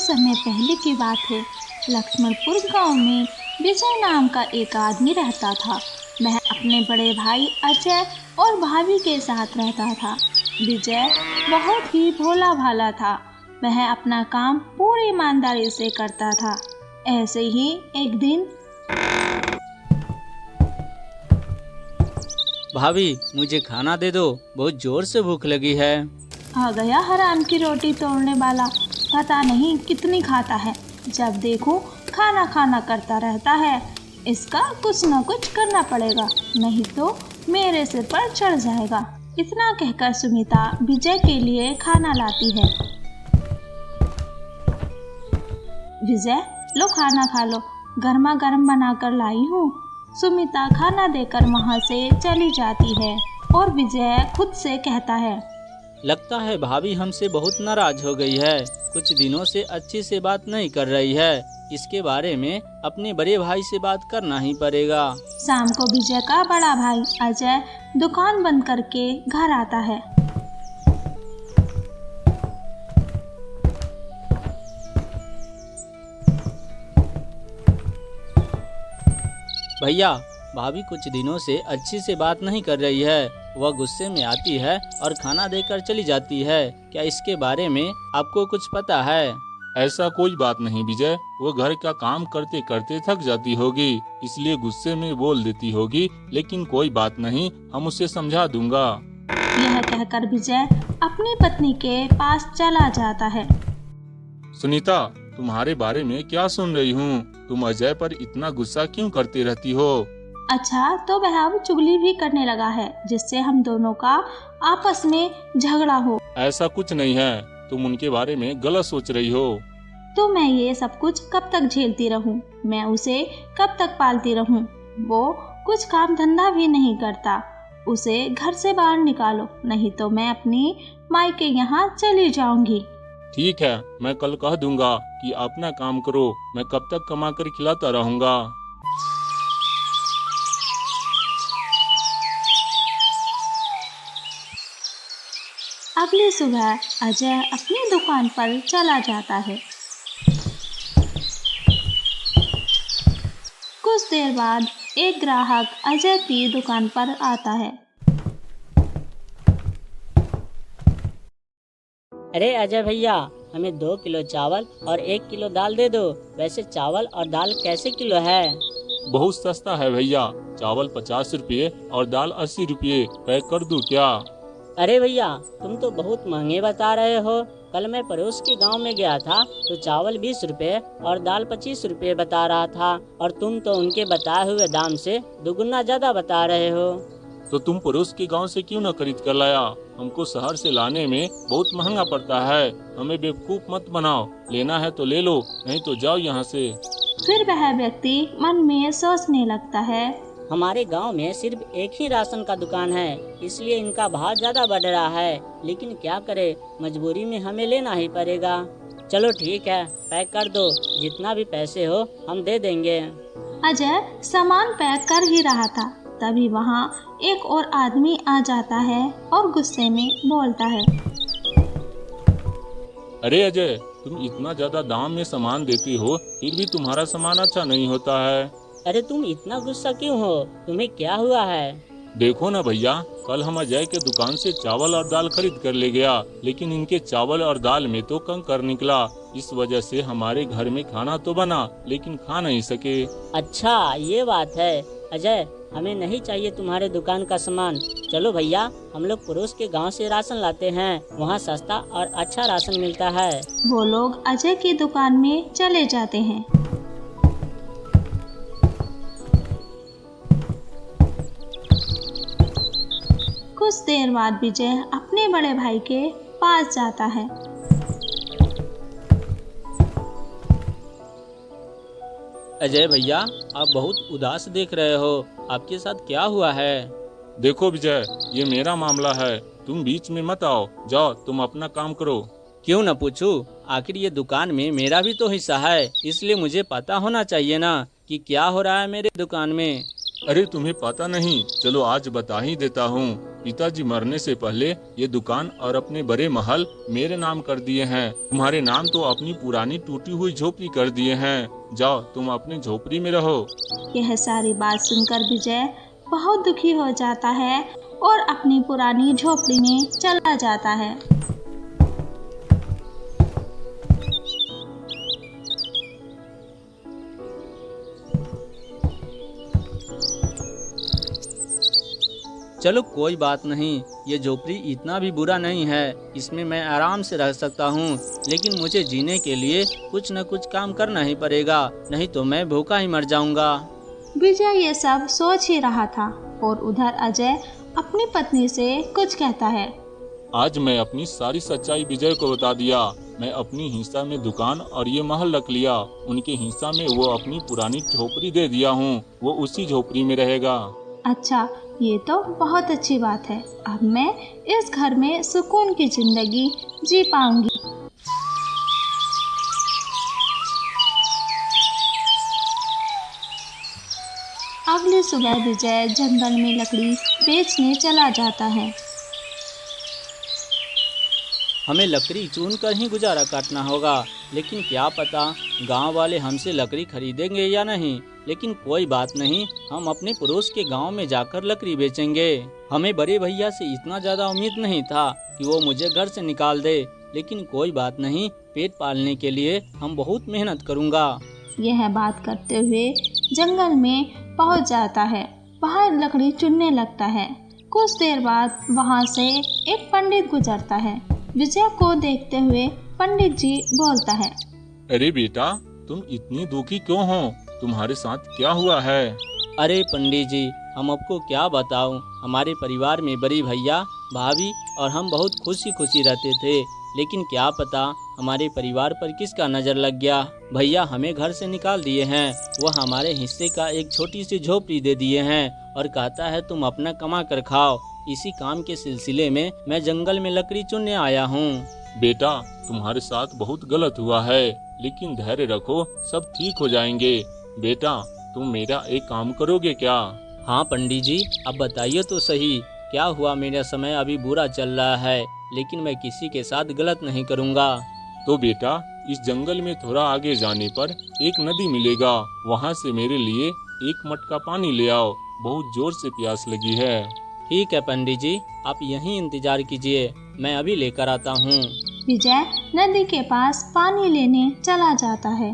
समय पहले की बात है। लक्ष्मणपुर गांव में विजय नाम का एक आदमी रहता था। वह अपने बड़े भाई अजय और भाभी के साथ रहता था। विजय बहुत ही भोला भाला था। वह अपना काम पूरी ईमानदारी से करता था। ऐसे ही एक दिन, भाभी मुझे खाना दे दो, बहुत जोर से भूख लगी है। आ गया हराम की रोटी तोड़ने वाला। पता नहीं कितनी खाता है, जब देखो खाना खाना करता रहता है। इसका कुछ न कुछ करना पड़ेगा, नहीं तो मेरे सिर पर चढ़ जाएगा। इतना कहकर सुमिता विजय के लिए खाना लाती है। विजय, लो खाना खा लो, गर्मा गर्म बनाकर लाई हूँ। सुमिता खाना देकर वहाँ से चली जाती है और विजय खुद से कहता है, लगता है भाभी हमसे बहुत नाराज हो गई है। कुछ दिनों से अच्छी से बात नहीं कर रही है। इसके बारे में अपने बड़े भाई से बात करना ही पड़ेगा। शाम को विजय का बड़ा भाई अजय दुकान बंद करके घर आता है। भैया, भाभी कुछ दिनों से अच्छी से बात नहीं कर रही है। वह गुस्से में आती है और खाना देकर चली जाती है। क्या इसके बारे में आपको कुछ पता है? ऐसा कोई बात नहीं विजय, वो घर का काम करते करते थक जाती होगी, इसलिए गुस्से में बोल देती होगी। लेकिन कोई बात नहीं, हम उसे समझा दूंगा। यह कहकर विजय अपनी पत्नी के पास चला जाता है। सुनीता, तुम्हारे बारे में क्या सुन रही हूँ? तुम अजय पर इतना गुस्सा क्यों करती रहती हो? अच्छा, तो वह अब चुगली भी करने लगा है, जिससे हम दोनों का आपस में झगड़ा हो। ऐसा कुछ नहीं है, तुम उनके बारे में गलत सोच रही हो। तो मैं ये सब कुछ कब तक झेलती रहूं? मैं उसे कब तक पालती रहूं? वो कुछ काम धंधा भी नहीं करता। उसे घर से बाहर निकालो, नहीं तो मैं अपनी माई के यहाँ चली जाऊंगी। ठीक है, मैं कल कह दूंगा कि अपना काम करो। मैं कब तक कमा कर खिलाता रहूंगा। अगली सुबह अजय अपनी दुकान पर चला जाता है। कुछ देर बाद एक ग्राहक अजय की दुकान पर आता है। अरे अजय भैया, हमें 2 किलो चावल और 1 किलो दाल दे दो। वैसे चावल और दाल कैसे किलो है? बहुत सस्ता है भैया, चावल 50 रुपये और दाल 80 रुपये। पैक कर दूं क्या? अरे भैया, तुम तो बहुत महंगे बता रहे हो। कल मैं पड़ोस के गांव में गया था तो चावल 20 रुपए और दाल 25 रुपए बता रहा था, और तुम तो उनके बताए हुए दाम से दुगुना ज्यादा बता रहे हो। तो तुम पड़ोस के गांव से क्यों न खरीद कर लाया? हमको शहर से लाने में बहुत महंगा पड़ता है। हमें बेवकूफ मत बनाओ, लेना है तो ले लो, नहीं तो जाओ यहाँ से। फिर वह व्यक्ति मन में सोचने लगता है, हमारे गांव में सिर्फ एक ही राशन का दुकान है, इसलिए इनका भाव ज्यादा बढ़ रहा है। लेकिन क्या करे, मजबूरी में हमें लेना ही पड़ेगा। चलो ठीक है, पैक कर दो, जितना भी पैसे हो हम दे देंगे। अजय सामान पैक कर ही रहा था, तभी वहाँ एक और आदमी आ जाता है और गुस्से में बोलता है, अरे अजय, तुम इतना ज्यादा दाम में सामान देती हो, फिर भी तुम्हारा सामान अच्छा नहीं होता है। अरे तुम इतना गुस्सा क्यों हो? तुम्हें क्या हुआ है? देखो ना भैया, कल हम अजय के दुकान से चावल और दाल खरीद कर ले गया, लेकिन इनके चावल और दाल में तो कंकर निकला। इस वजह से हमारे घर में खाना तो बना, लेकिन खा नहीं सके। अच्छा ये बात है। अजय, हमें नहीं चाहिए तुम्हारे दुकान का सामान। चलो भैया, हम लोग पड़ोस के गांव से राशन लाते हैं, वहाँ सस्ता और अच्छा राशन मिलता है। वो लोग अजय की दुकान में चले जाते हैं। कुछ देर बाद विजय अपने बड़े भाई के पास जाता है। अजय भैया, आप बहुत उदास देख रहे हो। आपके साथ क्या हुआ है? देखो विजय, ये मेरा मामला है, तुम बीच में मत आओ। जाओ, तुम अपना काम करो। क्यों न पूछूं? आखिर ये दुकान में मेरा भी तो हिस्सा है, इसलिए मुझे पता होना चाहिए ना कि क्या हो रहा है मेरे दुकान में। अरे तुम्हें पता नहीं, चलो आज बता ही देता हूँ। पिताजी मरने से पहले ये दुकान और अपने बड़े महल मेरे नाम कर दिए हैं। तुम्हारे नाम तो अपनी पुरानी टूटी हुई झोपड़ी कर दिए हैं। जाओ तुम अपनी झोपड़ी में रहो। यह सारी बात सुनकर विजय बहुत दुखी हो जाता है और अपनी पुरानी झोपड़ी में चला जाता है। चलो कोई बात नहीं, ये झोपड़ी इतना भी बुरा नहीं है, इसमें मैं आराम से रह सकता हूँ। लेकिन मुझे जीने के लिए कुछ न कुछ काम करना ही पड़ेगा, नहीं तो मैं भूखा ही मर जाऊंगा। विजय ये सब सोच ही रहा था और उधर अजय अपनी पत्नी से कुछ कहता है। आज मैं अपनी सारी सच्चाई विजय को बता दिया। मैं अपनी हिस्सा में दुकान और ये महल रख लिया। उनके हिस्सा में वो अपनी पुरानी झोपड़ी दे दिया हूँ। वो उसी झोपड़ी में रहेगा। अच्छा, ये तो बहुत अच्छी बात है। अब मैं इस घर में सुकून की जिंदगी जी पाऊंगी। अगली सुबह विजय जंगल में लकड़ी बेचने चला जाता है। हमें लकड़ी चुन कर ही गुजारा काटना होगा, लेकिन क्या पता गांव वाले हमसे लकड़ी खरीदेंगे या नहीं। लेकिन कोई बात नहीं, हम अपने पड़ोस के गांव में जाकर लकड़ी बेचेंगे। हमें बड़े भैया से इतना ज्यादा उम्मीद नहीं था कि वो मुझे घर से निकाल दे, लेकिन कोई बात नहीं, पेट पालने के लिए हम बहुत मेहनत करूंगा। यह बात करते हुए जंगल में पहुंच जाता है। वहाँ लकड़ी चुनने लगता है। कुछ देर बाद वहाँ से एक पंडित गुजरता है। विजय को देखते हुए पंडित जी बोलता है। अरे बेटा, तुम इतनी दुखी क्यों हो? तुम्हारे साथ क्या हुआ है? अरे पंडित जी, हम आपको क्या बताऊं, हमारे परिवार में बड़ी भैया, भाभी और हम बहुत खुशी खुशी रहते थे। लेकिन क्या पता हमारे परिवार पर किसका नजर लग गया। भैया हमें घर से निकाल दिए हैं। वो हमारे हिस्से का एक छोटी सी झोपड़ी दे दिए हैं और कहता है तुम अपना कमा कर खाओ। इसी काम के सिलसिले में मैं जंगल में लकड़ी चुनने आया हूँ। बेटा, तुम्हारे साथ बहुत गलत हुआ है, लेकिन धैर्य रखो, सब ठीक हो जाएंगे। बेटा, तुम मेरा एक काम करोगे क्या? हाँ पंडित जी, अब बताइए तो सही, क्या हुआ? मेरा समय अभी बुरा चल रहा है, लेकिन मैं किसी के साथ गलत नहीं करूँगा। तो बेटा, इस जंगल में थोड़ा आगे जाने पर एक नदी मिलेगा। वहाँ से मेरे लिए एक मटका पानी ले आओ, बहुत जोर से प्यास लगी है। ठीक है पंडित जी, आप यहीं इंतजार कीजिए, मैं अभी लेकर आता हूँ। विजय नदी के पास पानी लेने चला जाता है।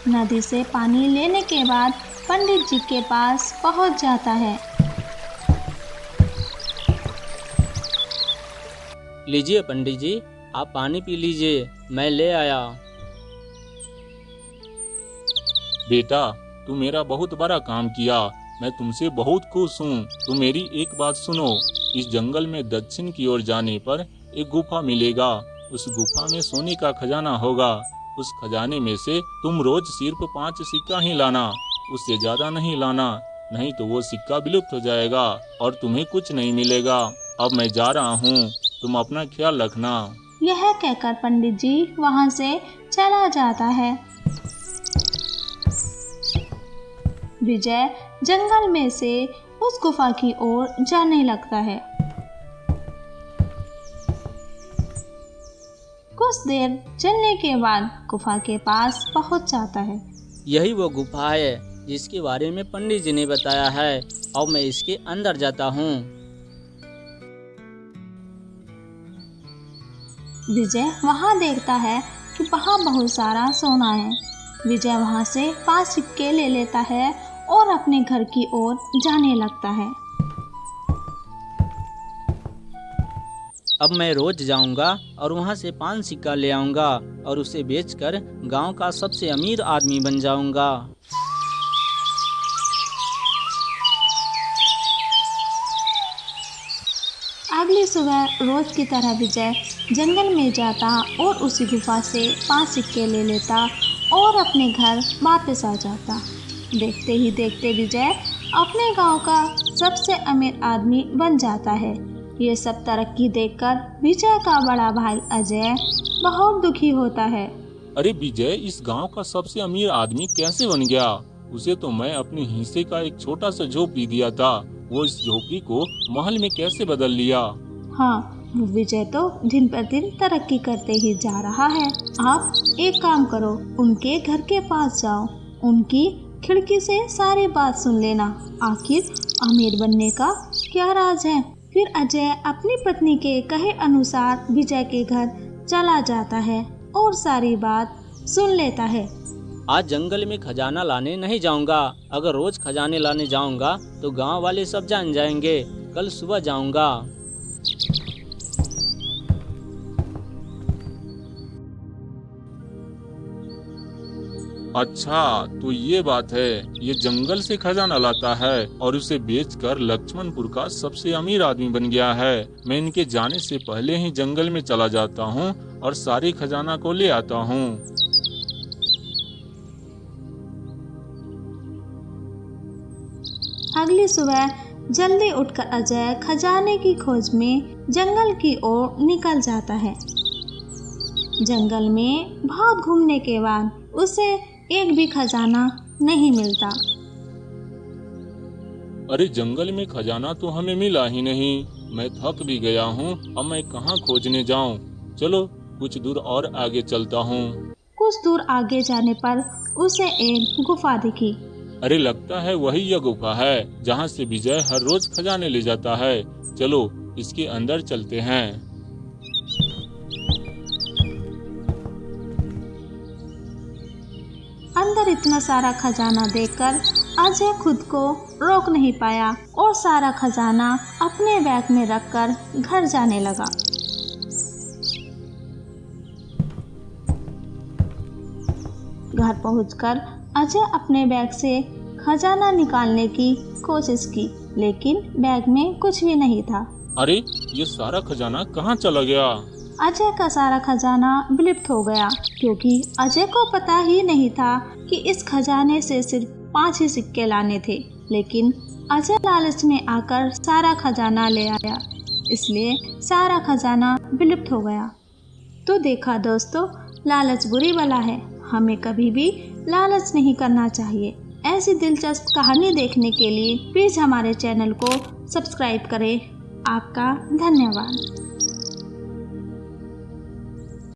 नदी से पानी लेने के बाद पंडित जी के पास पहुंच जाता है। लीजिए पंडित जी, आप पानी पी लीजिए, मैं ले आया। बेटा, तू मेरा बहुत बड़ा काम किया, मैं तुमसे बहुत खुश हूँ। तुम मेरी एक बात सुनो, इस जंगल में दक्षिण की ओर जाने पर एक गुफा मिलेगा। उस गुफा में सोने का खजाना होगा। उस खजाने में से तुम रोज सिर्फ 5 सिक्का ही लाना, उससे ज्यादा नहीं लाना, नहीं तो वो सिक्का विलुप्त हो जाएगा और तुम्हें कुछ नहीं मिलेगा। अब मैं जा रहा हूँ, तुम अपना ख्याल रखना। यह कहकर पंडित जी वहाँ से चला जाता है। विजय जंगल में से उस गुफा की ओर जाने लगता है। कुछ देर चलने के बाद गुफा के पास पहुंच जाता है। यही वो गुफा है जिसके बारे में पंडित जी ने बताया है। अब मैं इसके अंदर जाता हूँ। विजय वहाँ देखता है कि वहाँ बहुत सारा सोना है। विजय वहाँ से 5 सिक्के ले लेता है और अपने घर की ओर जाने लगता है। अब मैं रोज जाऊंगा और वहाँ से 5 सिक्का ले आऊंगा और उसे बेचकर गांव का सबसे अमीर आदमी बन जाऊंगा। अगली सुबह रोज की तरह विजय जंगल में जाता और उसी गुफा से 5 सिक्के ले लेता और अपने घर वापस आ जाता। देखते ही देखते विजय अपने गांव का सबसे अमीर आदमी बन जाता है। ये सब तरक्की देखकर विजय का बड़ा भाई अजय बहुत दुखी होता है। अरे विजय, इस गांव का सबसे अमीर आदमी कैसे बन गया? उसे तो मैं अपने हिस्से का एक छोटा सा झोपड़ी दिया था, वो इस झोपड़ी को महल में कैसे बदल लिया? हाँ, वो विजय तो दिन पर दिन तरक्की करते ही जा रहा है। आप एक काम करो, उनके घर के पास जाओ, उनकी खिड़की से सारी बात सुन लेना। आखिर अमीर बनने का क्या राज है। फिर अजय अपनी पत्नी के कहे अनुसार विजय के घर चला जाता है और सारी बात सुन लेता है। आज जंगल में खजाना लाने नहीं जाऊंगा। अगर रोज खजाने लाने जाऊंगा तो गांव वाले सब जान जाएंगे। कल सुबह जाऊंगा। अच्छा, तो ये बात है, ये जंगल से खजाना लाता है और उसे बेचकर लक्ष्मणपुर का सबसे अमीर आदमी बन गया है। मैं इनके जाने से पहले ही जंगल में चला जाता हूँ और सारी खजाना को ले आता हूँ। अगली सुबह जल्दी उठकर अजय खजाने की खोज में जंगल की ओर निकल जाता है। जंगल में बहुत घूमने के बाद उसे एक भी खजाना नहीं मिलता। अरे जंगल में खजाना तो हमें मिला ही नहीं। मैं थक भी गया हूँ, अब मैं कहाँ खोजने जाऊँ? चलो कुछ दूर और आगे चलता हूँ। कुछ दूर आगे जाने पर उसे एक गुफा दिखी। अरे लगता है वही यह गुफा है जहाँ से विजय हर रोज खजाने ले जाता है। चलो इसके अंदर चलते हैं। अंदर इतना सारा खजाना देखकर अजय खुद को रोक नहीं पाया और सारा खजाना अपने बैग में रखकर घर जाने लगा। घर पहुंचकर अजय अपने बैग से खजाना निकालने की कोशिश की, लेकिन बैग में कुछ भी नहीं था। अरे ये सारा खजाना कहाँ चला गया? अजय का सारा खजाना विलुप्त हो गया, क्योंकि अजय को पता ही नहीं था कि इस खजाने से सिर्फ 5 ही सिक्के लाने थे। लेकिन अजय लालच में आकर सारा खजाना ले आया, इसलिए सारा खजाना विलुप्त हो गया। तो देखा दोस्तों, लालच बुरी बला है। हमें कभी भी लालच नहीं करना चाहिए। ऐसी दिलचस्प कहानी देखने के लिए प्लीज़ हमारे चैनल को सब्सक्राइब करें। आपका धन्यवाद।